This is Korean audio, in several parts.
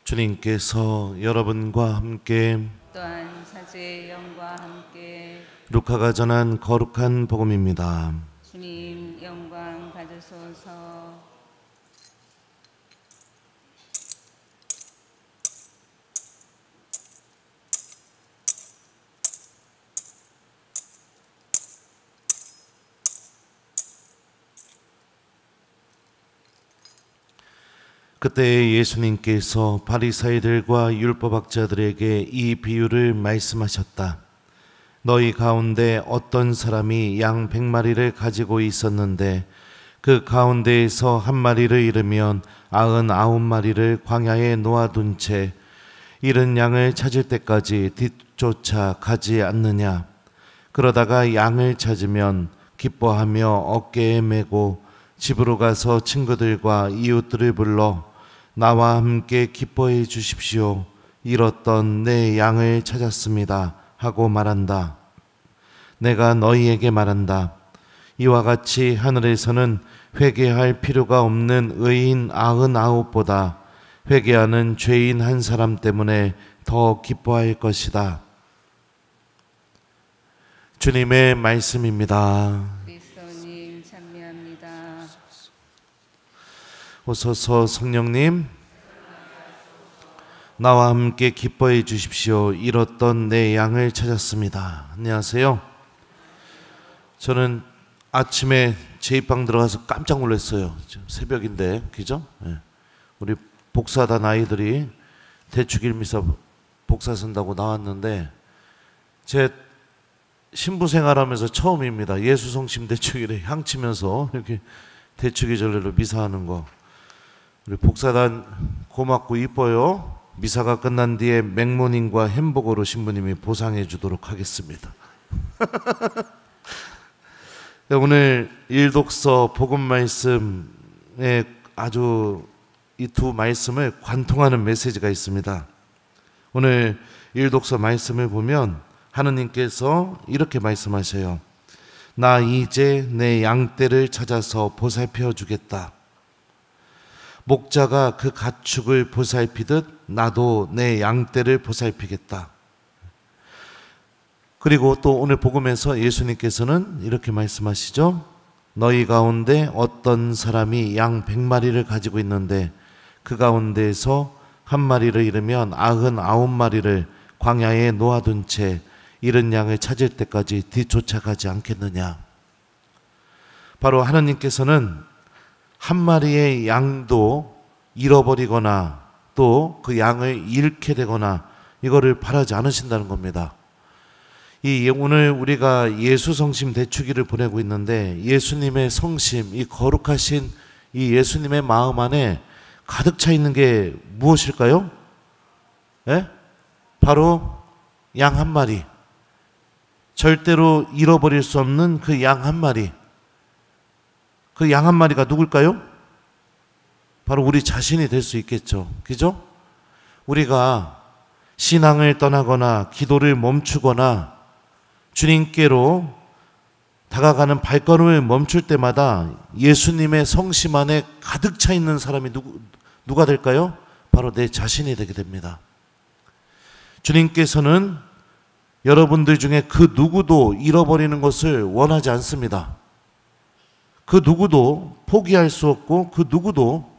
주님께서 여러분과 함께 또한 사제의 영과 함께 루카가 전한 거룩한 복음입니다. 주님 영광 받으소서. 그때 예수님께서 바리사이들과 율법학자들에게 이 비유를 말씀하셨다. 너희 가운데 어떤 사람이 양 100마리를 가지고 있었는데 그 가운데에서 한 마리를 잃으면 99마리를 광야에 놓아둔 채 잃은 양을 찾을 때까지 뒤쫓아 가지 않느냐. 그러다가 양을 찾으면 기뻐하며 어깨에 메고 집으로 가서 친구들과 이웃들을 불러 나와 함께 기뻐해 주십시오. 잃었던 내 양을 찾았습니다. 하고 말한다. 내가 너희에게 말한다. 이와 같이 하늘에서는 회개할 필요가 없는 의인 99보다 회개하는 죄인 한 사람 때문에 더 기뻐할 것이다. 주님의 말씀입니다. 그리스도님 찬미합니다. 오소서 성령님, 나와 함께 기뻐해 주십시오. 잃었던 내 양을 찾았습니다. 안녕하세요. 저는 아침에 제 입방 들어가서 깜짝 놀랐어요. 새벽인데, 그죠? 네. 우리 복사단 아이들이 대축일 미사 복사 선다고 나왔는데 제 신부 생활하면서 처음입니다. 예수성심 대축일에 향치면서 이렇게 대축의 절례로 미사하는 거. 우리 복사단 고맙고 이뻐요. 미사가 끝난 뒤에 맥모닝과 햄버거로 신부님이 보상해 주도록 하겠습니다. 오늘 일독서 복음 말씀에 아주 이 두 말씀을 관통하는 메시지가 있습니다. 오늘 일독서 말씀을 보면 하느님께서 이렇게 말씀하셔요. 나 이제 내 양떼를 찾아서 보살펴 주겠다. 목자가 그 가축을 보살피듯 나도 내 양떼를 보살피겠다. 그리고 또 오늘 복음에서 예수님께서는 이렇게 말씀하시죠. 너희 가운데 어떤 사람이 양 100마리를 가지고 있는데 그 가운데에서 한 마리를 잃으면 99마리를 광야에 놓아둔 채 잃은 양을 찾을 때까지 뒤쫓아가지 않겠느냐. 바로 하나님께서는 한 마리의 양도 잃어버리거나 또 그 양을 잃게 되거나 이거를 바라지 않으신다는 겁니다. 오늘 우리가 예수 성심 대축일을 보내고 있는데 예수님의 성심, 이 거룩하신 이 예수님의 마음 안에 가득 차 있는 게 무엇일까요? 예? 바로 양 한 마리. 절대로 잃어버릴 수 없는 그 양 한 마리. 그 양 한 마리가 누굴까요? 바로 우리 자신이 될 수 있겠죠. 그죠? 우리가 신앙을 떠나거나 기도를 멈추거나 주님께로 다가가는 발걸음을 멈출 때마다 예수님의 성심 안에 가득 차 있는 사람이 누가 될까요? 바로 내 자신이 되게 됩니다. 주님께서는 여러분들 중에 그 누구도 잃어버리는 것을 원하지 않습니다. 그 누구도 포기할 수 없고 그 누구도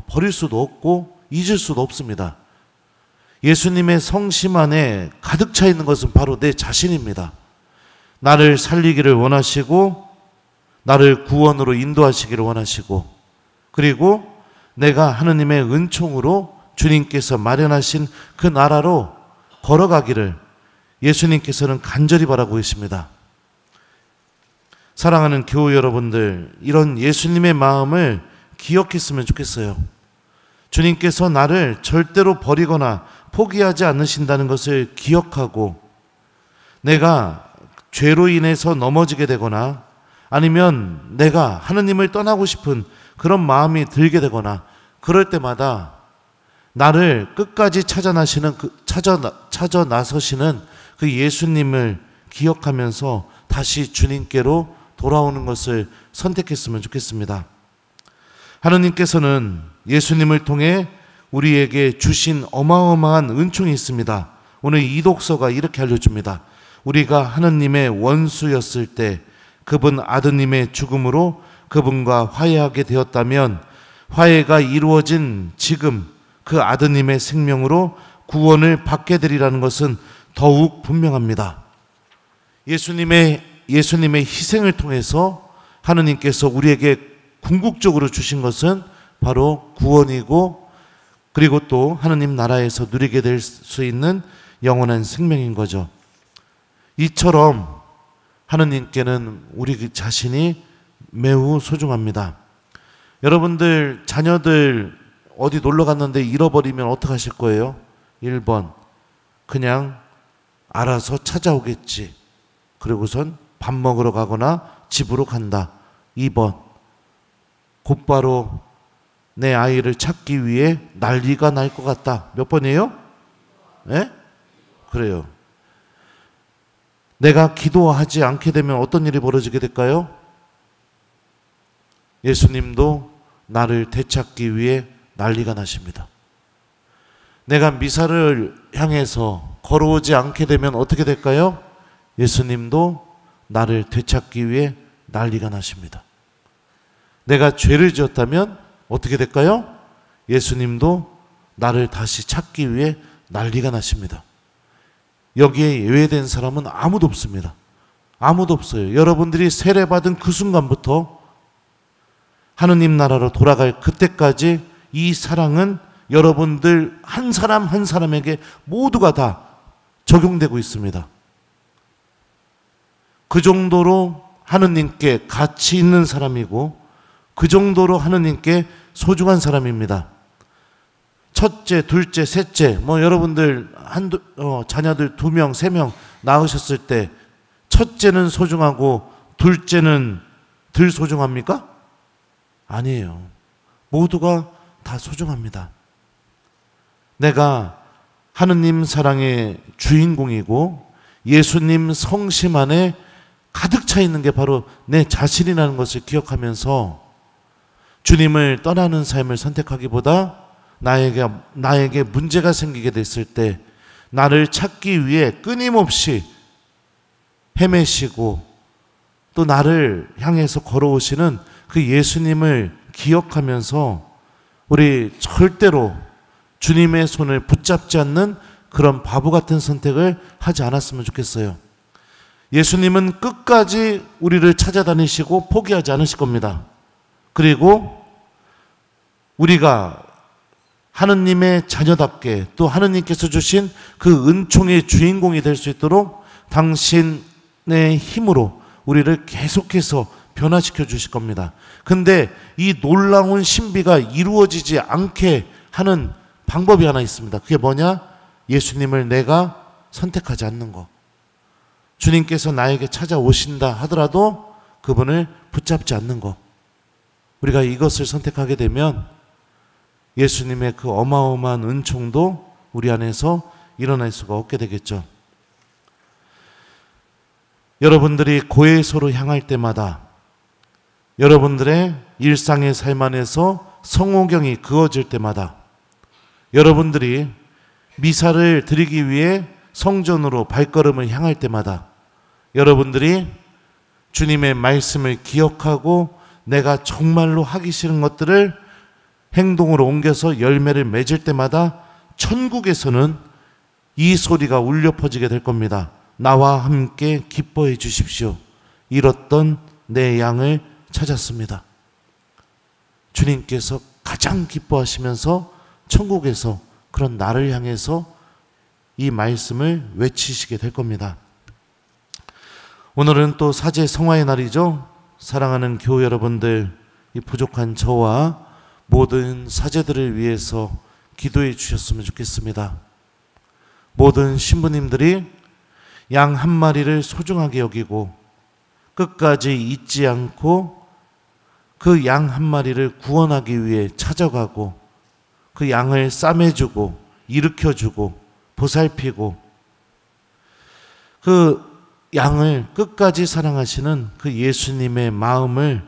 버릴 수도 없고 잊을 수도 없습니다. 예수님의 성심 안에 가득 차 있는 것은 바로 내 자신입니다. 나를 살리기를 원하시고 나를 구원으로 인도하시기를 원하시고 그리고 내가 하느님의 은총으로 주님께서 마련하신 그 나라로 걸어가기를 예수님께서는 간절히 바라고 계십니다. 사랑하는 교우 여러분들, 이런 예수님의 마음을 기억했으면 좋겠어요. 주님께서 나를 절대로 버리거나 포기하지 않으신다는 것을 기억하고 내가 죄로 인해서 넘어지게 되거나 아니면 내가 하느님을 떠나고 싶은 그런 마음이 들게 되거나 그럴 때마다 나를 끝까지 찾아 나서시는 그 예수님을 기억하면서 다시 주님께로 돌아오는 것을 선택했으면 좋겠습니다. 하느님께서는 예수님을 통해 우리에게 주신 어마어마한 은총이 있습니다. 오늘 이 독서가 이렇게 알려줍니다. 우리가 하느님의 원수였을 때 그분 아드님의 죽음으로 그분과 화해하게 되었다면 화해가 이루어진 지금 그 아드님의 생명으로 구원을 받게 되리라는 것은 더욱 분명합니다. 예수님의 희생을 통해서 하느님께서 우리에게 궁극적으로 주신 것은 바로 구원이고, 그리고 또 하느님 나라에서 누리게 될 수 있는 영원한 생명인 거죠. 이처럼 하느님께는 우리 자신이 매우 소중합니다. 여러분들 자녀들 어디 놀러 갔는데 잃어버리면 어떡하실 거예요? 1번, 그냥 알아서 찾아오겠지. 그리고선 밥 먹으러 가거나 집으로 간다. 2번, 곧바로 내 아이를 찾기 위해 난리가 날 것 같다. 몇 번이에요? 네? 그래요. 내가 기도하지 않게 되면 어떤 일이 벌어지게 될까요? 예수님도 나를 되찾기 위해 난리가 나십니다. 내가 미사를 향해서 걸어오지 않게 되면 어떻게 될까요? 예수님도 나를 되찾기 위해 난리가 나십니다. 내가 죄를 지었다면 어떻게 될까요? 예수님도 나를 다시 찾기 위해 난리가 나십니다. 여기에 예외된 사람은 아무도 없습니다. 아무도 없어요. 여러분들이 세례받은 그 순간부터 하느님 나라로 돌아갈 그때까지 이 사랑은 여러분들 한 사람 한 사람에게 모두가 다 적용되고 있습니다. 그 정도로 하느님께 가치 있는 사람이고, 그 정도로 하느님께 소중한 사람입니다. 첫째, 둘째, 셋째, 여러분들 자녀들 2명, 3명 낳으셨을 때 첫째는 소중하고 둘째는 덜 소중합니까? 아니에요. 모두가 다 소중합니다. 내가 하느님 사랑의 주인공이고 예수님 성심 안에 가득 차 있는 게 바로 내 자신이라는 것을 기억하면서 주님을 떠나는 삶을 선택하기보다 나에게 문제가 생기게 됐을 때 나를 찾기 위해 끊임없이 헤매시고 또 나를 향해서 걸어오시는 그 예수님을 기억하면서 우리 절대로 주님의 손을 붙잡지 않는 그런 바보 같은 선택을 하지 않았으면 좋겠어요. 예수님은 끝까지 우리를 찾아다니시고 포기하지 않으실 겁니다. 그리고 우리가 하느님의 자녀답게 또 하느님께서 주신 그 은총의 주인공이 될 수 있도록 당신의 힘으로 우리를 계속해서 변화시켜 주실 겁니다. 근데 이 놀라운 신비가 이루어지지 않게 하는 방법이 하나 있습니다. 그게 뭐냐? 예수님을 내가 선택하지 않는 거. 주님께서 나에게 찾아오신다 하더라도 그분을 붙잡지 않는 거. 우리가 이것을 선택하게 되면 예수님의 그 어마어마한 은총도 우리 안에서 일어날 수가 없게 되겠죠. 여러분들이 고해소로 향할 때마다 여러분들의 일상의 삶 안에서 성호경이 그어질 때마다 여러분들이 미사를 드리기 위해 성전으로 발걸음을 향할 때마다 여러분들이 주님의 말씀을 기억하고 내가 정말로 하기 싫은 것들을 행동으로 옮겨서 열매를 맺을 때마다 천국에서는 이 소리가 울려 퍼지게 될 겁니다. 나와 함께 기뻐해 주십시오. 잃었던 내 양을 찾았습니다. 주님께서 가장 기뻐하시면서 천국에서 그런 나를 향해서 이 말씀을 외치시게 될 겁니다. 오늘은 또 사제 성화의 날이죠. 사랑하는 교우 여러분들, 이 부족한 저와 모든 사제들을 위해서 기도해 주셨으면 좋겠습니다. 모든 신부님들이 양 한 마리를 소중하게 여기고 끝까지 잊지 않고 그 양 한 마리를 구원하기 위해 찾아가고 그 양을 싸매주고 일으켜주고 보살피고 그 양을 끝까지 사랑하시는 그 예수님의 마음을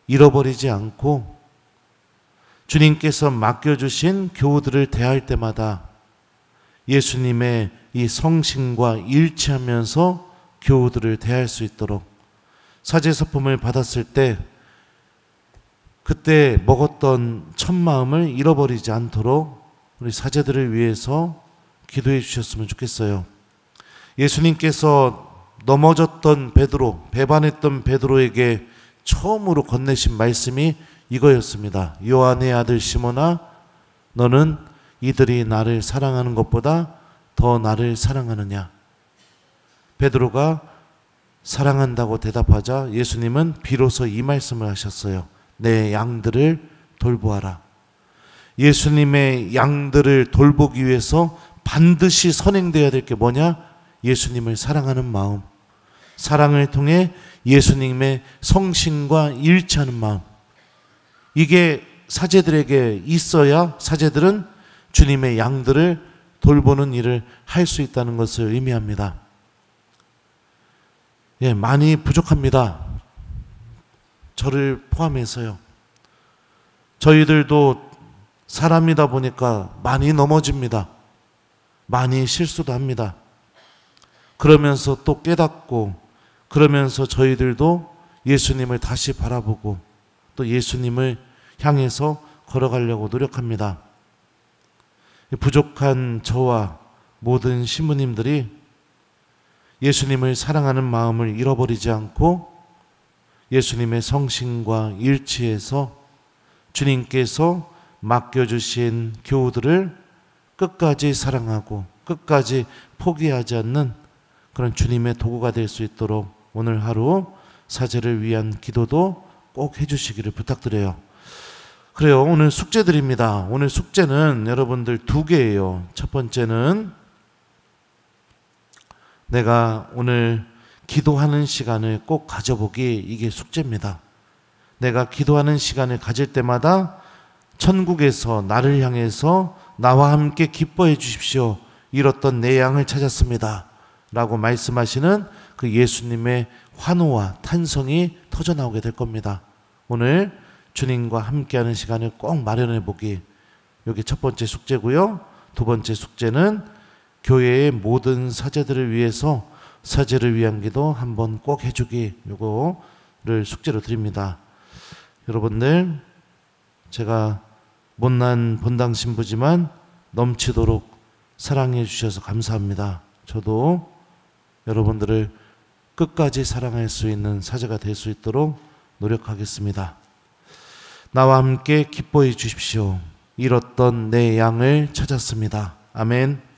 잃어버리지 않고 주님께서 맡겨주신 교우들을 대할 때마다 예수님의 이 성신과 일치하면서 교우들을 대할 수 있도록 사제서품을 받았을 때 그때 먹었던 첫 마음을 잃어버리지 않도록 우리 사제들을 위해서 기도해 주셨으면 좋겠어요. 예수님께서 넘어졌던 베드로, 배반했던 베드로에게 처음으로 건네신 말씀이 이거였습니다. 요한의 아들 시몬아, 너는 이들이 나를 사랑하는 것보다 더 나를 사랑하느냐? 베드로가 사랑한다고 대답하자 예수님은 비로소 이 말씀을 하셨어요. 내 양들을 돌보아라. 예수님의 양들을 돌보기 위해서 반드시 선행되어야 될 게 뭐냐? 예수님을 사랑하는 마음, 사랑을 통해 예수님의 성신과 일치하는 마음, 이게 사제들에게 있어야 사제들은 주님의 양들을 돌보는 일을 할 수 있다는 것을 의미합니다. 예, 많이 부족합니다. 저를 포함해서요. 저희들도 사람이다 보니까 많이 넘어집니다. 많이 실수도 합니다. 그러면서 또 깨닫고, 그러면서 저희들도 예수님을 다시 바라보고 또 예수님을 향해서 걸어가려고 노력합니다. 부족한 저와 모든 신부님들이 예수님을 사랑하는 마음을 잃어버리지 않고 예수님의 성신과 일치해서 주님께서 맡겨주신 교우들을 끝까지 사랑하고 끝까지 포기하지 않는 그런 주님의 도구가 될 수 있도록 오늘 하루 사제를 위한 기도도 꼭 해주시기를 부탁드려요. 그래요. 오늘 숙제드립니다. 오늘 숙제는 여러분들 2개예요. 첫 번째는 내가 오늘 기도하는 시간을 꼭 가져보기, 이게 숙제입니다. 내가 기도하는 시간을 가질 때마다 천국에서 나를 향해서 나와 함께 기뻐해 주십시오. 잃었던 내 양을 찾았습니다. 라고 말씀하시는 그 예수님의 환호와 탄성이 터져나오게 될 겁니다. 오늘 주님과 함께하는 시간을 꼭 마련해 보기, 여기 첫 번째 숙제고요. 2번째 숙제는 교회의 모든 사제들을 위해서 사제를 위한 기도 한번 꼭 해주기, 요거를 숙제로 드립니다. 여러분들, 제가 못난 본당 신부지만 넘치도록 사랑해 주셔서 감사합니다. 저도 여러분들을 끝까지 사랑할 수 있는 사제가 될 수 있도록 노력하겠습니다. 나와 함께 기뻐해 주십시오. 잃었던 내 양을 찾았습니다. 아멘.